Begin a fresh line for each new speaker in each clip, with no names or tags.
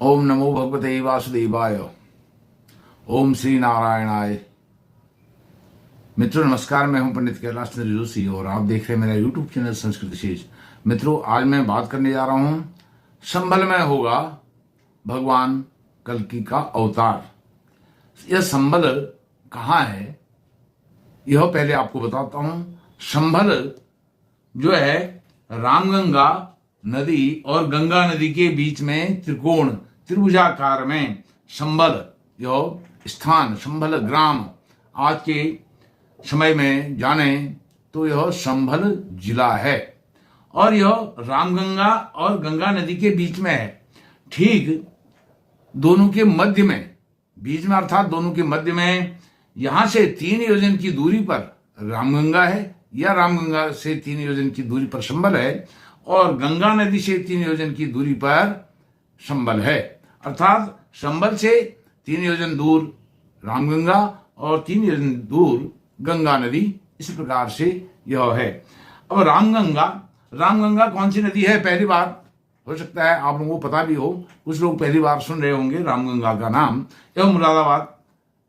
ओम नमो भगवते वासुदेवाय। ओम श्री नारायणाय। मित्रों नमस्कार, मैं हूं पंडित कैलाश चंद्र जोशी और आप देख रहे हैं मेरा यूट्यूब चैनल संस्कृत विशेष। मित्रों आज मैं बात करने जा रहा हूं संभल में होगा भगवान कल्कि का अवतार। यह संभल कहाँ है यह पहले आपको बताता हूं। संभल जो है रामगंगा नदी और गंगा नदी के बीच में त्रिभुजाकार में संभल यह स्थान, संभल ग्राम आज के समय में जाने तो यह संभल जिला है और यह रामगंगा और गंगा नदी के बीच में है। ठीक दोनों के मध्य में, बीच में अर्थात दोनों के मध्य में यहां से 3 योजन की दूरी पर रामगंगा है या रामगंगा से 3 योजन की दूरी पर संभल है और गंगा नदी से 3 योजन की दूरी पर संभल है। अर्थात संभल से 3 योजन दूर रामगंगा और 3 योजन दूर गंगा नदी, इस प्रकार से यह है। अब रामगंगा कौन सी नदी है? पहली बार हो सकता है आप लोगों को पता भी हो, कुछ लोग पहली बार सुन रहे होंगे रामगंगा का नाम। यह मुरादाबाद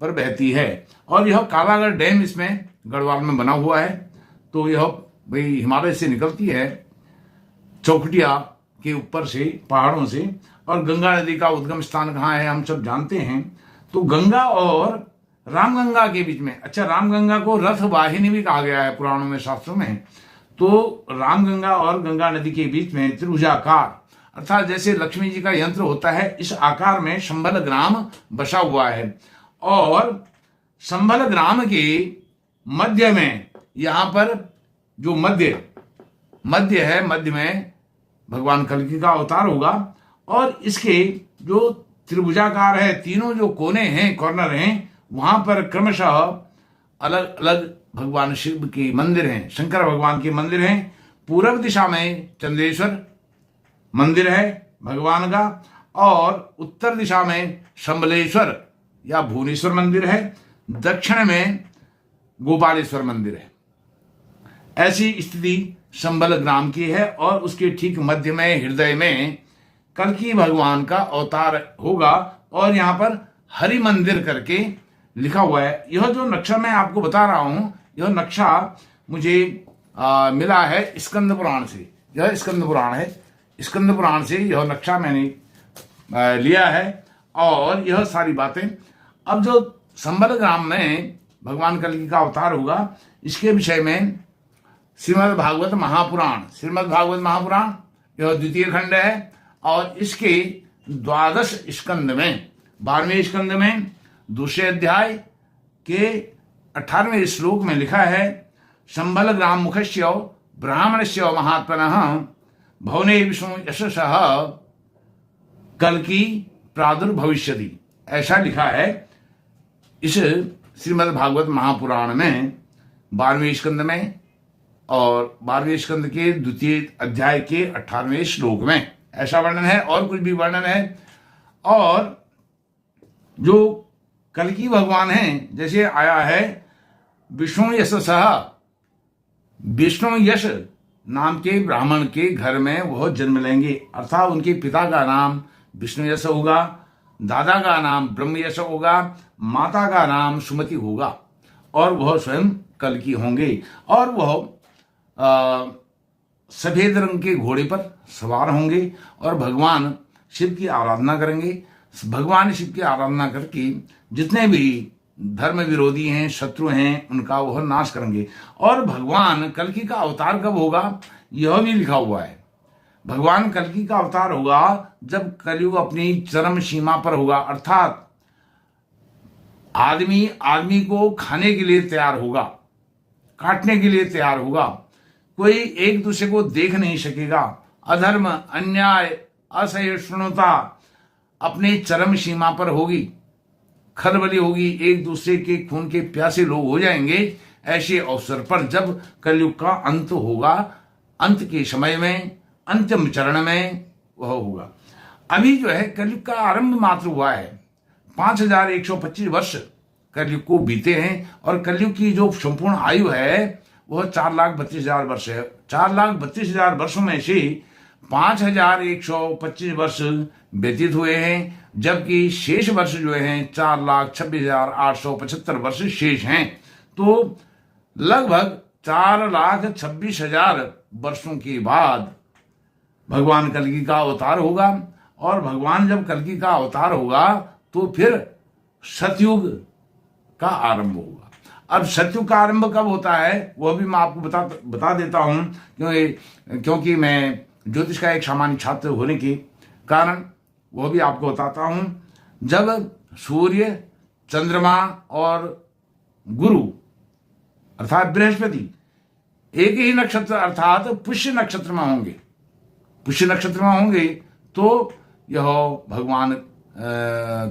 पर बहती है और यह कालागढ़ डैम इसमें गढ़वाल में बना हुआ है। तो यह भाई हिमालय से निकलती है, चौखटिया के ऊपर से, पहाड़ों से। और गंगा नदी का उद्गम स्थान कहाँ है हम सब जानते हैं। तो गंगा और रामगंगा के बीच में, अच्छा रामगंगा को रथ वाहिनी भी कहा गया है पुराणों में, शास्त्रों में। तो रामगंगा और गंगा नदी के बीच में त्रिभुजाकार अर्थात जैसे लक्ष्मी जी का यंत्र होता है, इस आकार में संभल ग्राम बसा हुआ है। और संभल ग्राम के मध्य में, यहां पर जो मध्य है, मध्य में भगवान कल्कि का अवतार होगा। और इसके जो त्रिभुजाकार है, तीनों जो कोने हैं, कॉर्नर हैं, वहां पर क्रमशः अलग अलग भगवान शिव के मंदिर हैं, शंकर भगवान के मंदिर हैं। पूर्व दिशा में चंद्रेश्वर मंदिर है भगवान का और उत्तर दिशा में शंबलेश्वर या भुवनेश्वर मंदिर है। दक्षिण में गोपालेश्वर मंदिर है। ऐसी स्थिति संभल ग्राम की है और उसके ठीक मध्य में, हृदय में कल्कि भगवान का अवतार होगा। और यहाँ पर हरि मंदिर करके लिखा हुआ है। यह जो नक्शा मैं आपको बता रहा हूं, यह नक्शा मुझे मिला है स्कंद पुराण से। यह स्कंद पुराण है, स्कंद पुराण से यह नक्शा मैंने लिया है। और यह सारी बातें, अब जो संभल ग्राम में भगवान कल्कि का अवतार होगा, इसके विषय में श्रीमद् भागवत महापुराण यह द्वितीय खंड है और इसके 12 स्कंद में, 12वें स्कंद में दूसरे अध्याय के 18वें श्लोक में लिखा है, संभल ग्राम मुखस्य ब्राह्मणस्य महात्मनः भवने विष्णु यशसः कल्कि प्रादुर्भविष्यति। ऐसा लिखा है इस श्रीमद् भागवत महापुराण में 12वें स्कंद में और 12वें स्कंद के द्वितीय अध्याय के 18वें श्लोक में ऐसा वर्णन है। और कुछ भी वर्णन है। और जो कल्कि भगवान हैं, जैसे आया है विष्णु यशसः, विष्णु यश नाम के ब्राह्मण के घर में वह जन्म लेंगे। अर्थात उनके पिता का नाम विष्णु यश होगा, दादा का नाम ब्रह्म यश होगा, माता का नाम सुमति होगा और वह स्वयं कल्कि होंगे। और वह सफेद रंग के घोड़े पर सवार होंगे और भगवान शिव की आराधना करेंगे। भगवान शिव की आराधना करके जितने भी धर्म विरोधी हैं, शत्रु हैं, उनका वह नाश करेंगे। और भगवान कल्कि का अवतार कब होगा यह भी लिखा हुआ है। भगवान कल्कि का अवतार होगा जब कलयुग अपनी चरम सीमा पर होगा। अर्थात आदमी को खाने के लिए तैयार होगा, काटने के लिए तैयार होगा। कोई एक दूसरे को देख नहीं सकेगा। अधर्म, अन्याय, असहिष्णुता अपने चरम सीमा पर होगी, खलबली होगी, एक दूसरे के खून के प्यासे लोग हो जाएंगे। ऐसे अवसर पर जब कलयुग का अंत होगा, अंत के समय में, अंतिम चरण में वह होगा। अभी जो है कलयुग का आरंभ मात्र हुआ है। 5125 वर्ष कलयुग को बीते हैं और कलयुग की जो संपूर्ण आयु है वह 4,32,000 वर्ष है। 4,32,000 वर्षों में से 5125 वर्ष व्यतीत हुए हैं, जबकि शेष वर्ष जो हैं 4,26,875 वर्ष शेष हैं। तो लगभग 4,26,000 वर्षों के बाद भगवान कल्कि का अवतार होगा। और भगवान जब कल्कि का अवतार होगा तो फिर सतयुग का आरंभ होगा। अब सतयुग का आरंभ कब होता है वह भी मैं आपको बता देता हूं, क्योंकि मैं ज्योतिष का एक सामान्य छात्र होने के कारण वह भी आपको बताता हूं। जब सूर्य, चंद्रमा और गुरु अर्थात बृहस्पति एक ही नक्षत्र अर्थात पुष्य नक्षत्र में होंगे, पुष्य नक्षत्र में होंगे, तो यह भगवान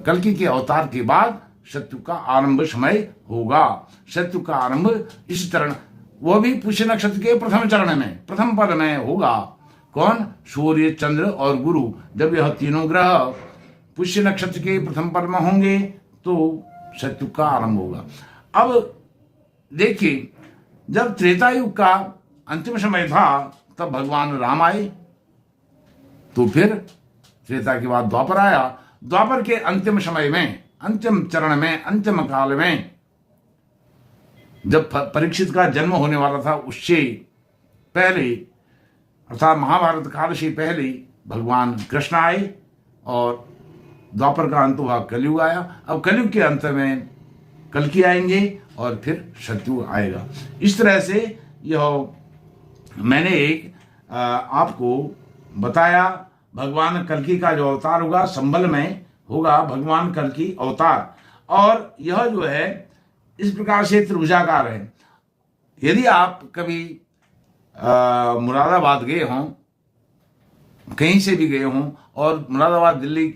कल्कि के अवतार के बाद सतयुग का आरंभ समय होगा। सतयुग का आरंभ इस चरण, वह भी पुष्य नक्षत्र के प्रथम चरण में, प्रथम पद में होगा। कौन? सूर्य, चंद्र और गुरु। जब यह तीनों ग्रह पुष्य नक्षत्र के प्रथम पद में होंगे तो सतयुग का आरंभ होगा। अब देखिए, जब त्रेता युग का अंतिम समय था तब भगवान राम आए, तो फिर त्रेता के बाद द्वापर आया। द्वापर के अंतिम समय में, अंतिम चरण में, अंतिम काल में, जब परीक्षित का जन्म होने वाला था उससे पहले अर्थात महाभारत काल से पहले भगवान कृष्ण आए और द्वापर का अंत हुआ, कलयुग आया। अब कलयुग के अंत में कल्कि आएंगे और फिर सतयुग आएगा। इस तरह से यह मैंने एक आपको बताया। भगवान कल्कि का जो अवतार होगा संबल में होगा भगवान कल्कि अवतार, और यह जो है इस प्रकार से त्रिभुजाकार है। यदि आप कभी मुरादाबाद गए हों, कहीं से भी गए हों और मुरादाबाद दिल्ली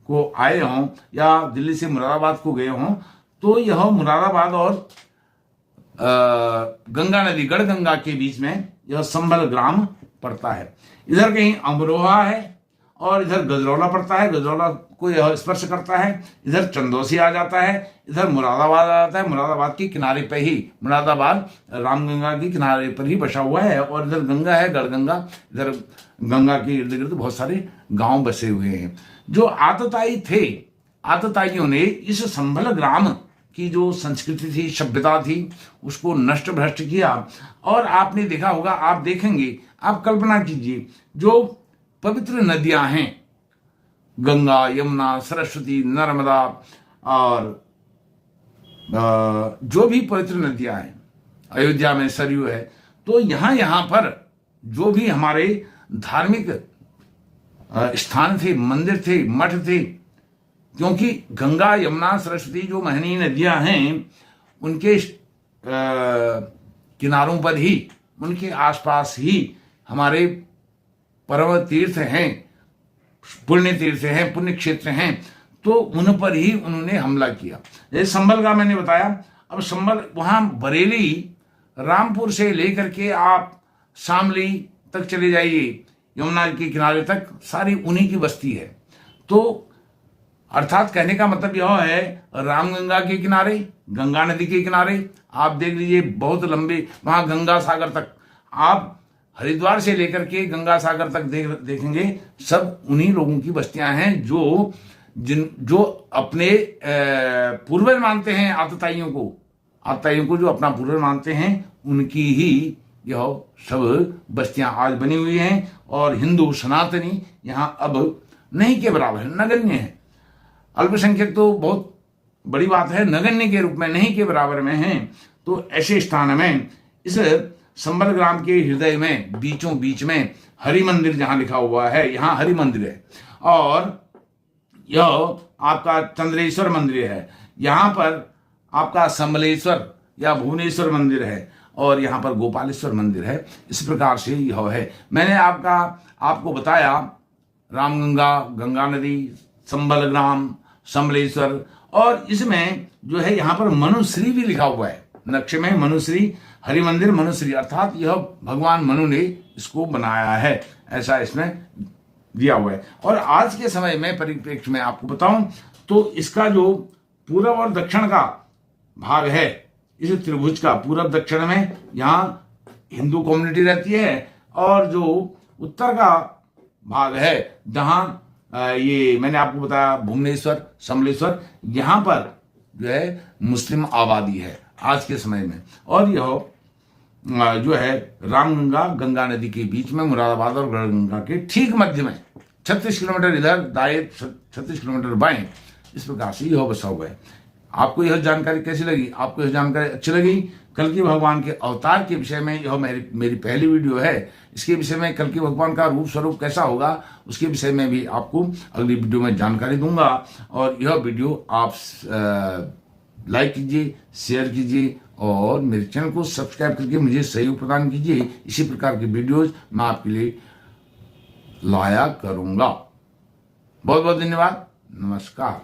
को आए हों या दिल्ली से मुरादाबाद को गए हों, तो यह मुरादाबाद और गंगा नदी, गढ़गंगा के बीच में यह संभल ग्राम पड़ता है। इधर कहीं अमरोहा है और इधर गजरौला पड़ता है, गजरौला को यह स्पर्श करता है। इधर चंदौसी आ जाता है, इधर मुरादाबाद आ जाता है। मुरादाबाद के किनारे पे ही, मुरादाबाद रामगंगा के किनारे पर ही बसा हुआ है, और इधर गंगा है, गढ़गंगा। इधर गंगा के इर्द गिर्द बहुत सारे गांव बसे हुए हैं। जो आतताई थे, आतताइयों ने इस संभल ग्राम की जो संस्कृति थी, सभ्यता थी, उसको नष्ट भ्रष्ट किया। और आपने देखा होगा, आप देखेंगे, आप कल्पना कीजिए, जो पवित्र नदियां हैं, गंगा, यमुना, सरस्वती, नर्मदा और जो भी पवित्र नदियां हैं, अयोध्या में सरयू है, तो यहाँ पर जो भी हमारे धार्मिक स्थान थे, मंदिर थे, मठ थे, क्योंकि गंगा, यमुना, सरस्वती जो महनीय नदियां हैं, उनके किनारों पर ही, उनके आसपास ही हमारे परम तीर्थ हैं, पुण्य तीर्थ हैं, पुण्य क्षेत्र हैं, तो उन पर ही उन्होंने हमला किया। जैसे संभल का मैंने बताया। अब संभल, वहां बरेली, रामपुर से लेकर के आप शामली तक चले जाइए, यमुना के किनारे तक, सारी उन्हीं की बस्ती है। तो अर्थात कहने का मतलब यह है, रामगंगा के किनारे, गंगा नदी के किनारे आप देख लीजिए, बहुत लंबे, वहां गंगा सागर तक, आप हरिद्वार से लेकर के गंगा सागर तक देखेंगे, सब उन्हीं लोगों की बस्तियां हैं जो अपने पूर्वज मानते हैं। आतताइयों को जो अपना पूर्वज मानते हैं, उनकी ही यह सब बस्तियां आज बनी हुई हैं। और हिंदू सनातनी यहां अब नहीं के बराबर, नगण्य है। अल्पसंख्यक तो बहुत बड़ी बात है, नगण्य के रूप में, नहीं के बराबर में हैं। तो ऐसे स्थान में, इस संभल ग्राम के हृदय में, बीचों बीच में हरि मंदिर जहां लिखा हुआ है, यहां हरि मंदिर है। और यह आपका चंद्रेश्वर मंदिर है, यहां पर आपका सम्बलेश्वर या भुवनेश्वर मंदिर है, और यहां पर गोपालेश्वर मंदिर है। इस प्रकार से यह है। मैंने आपको बताया रामगंगा, गंगा नदी, संभल ग्राम, सम्बलेश्वर, और इसमें जो है यहां पर मनुश्री भी लिखा हुआ है, नक्शे में मनुश्री, हरि मंदिर मनुश्री, अर्थात यह भगवान मनु ने इसको बनाया है, ऐसा इसमें दिया हुआ है। और आज के समय में परिप्रेक्ष्य में आपको बताऊं तो इसका जो पूर्व और दक्षिण का भाग है, इस त्रिभुज का पूर्व दक्षिण में यहाँ हिंदू कम्युनिटी रहती है, और जो उत्तर का भाग है जहां ये मैंने आपको बताया भुवनेश्वर, समलेश्वर, यहां पर जो है मुस्लिम आबादी है आज के समय में। और यह जो है रामगंगा, गंगा नदी के बीच में, मुरादाबाद और गंगा के ठीक मध्य में, 36 किलोमीटर इधर दाएं, 36 किलोमीटर बाएं, इस प्रकार से यह बसा हुआ है। आपको यह जानकारी कैसी लगी? आपको यह जानकारी अच्छी लगी? कल्कि भगवान के अवतार के विषय में यह मेरी पहली वीडियो है। इसके विषय में कल्कि भगवान का रूप स्वरूप कैसा होगा उसके विषय में भी आपको अगली वीडियो में जानकारी दूंगा। और यह वीडियो आप लाइक कीजिए, शेयर कीजिए और मेरे चैनल को सब्सक्राइब करके मुझे सहयोग प्रदान कीजिए। इसी प्रकार की वीडियोज मैं आपके लिए लाया करूंगा। बहुत बहुत धन्यवाद। नमस्कार।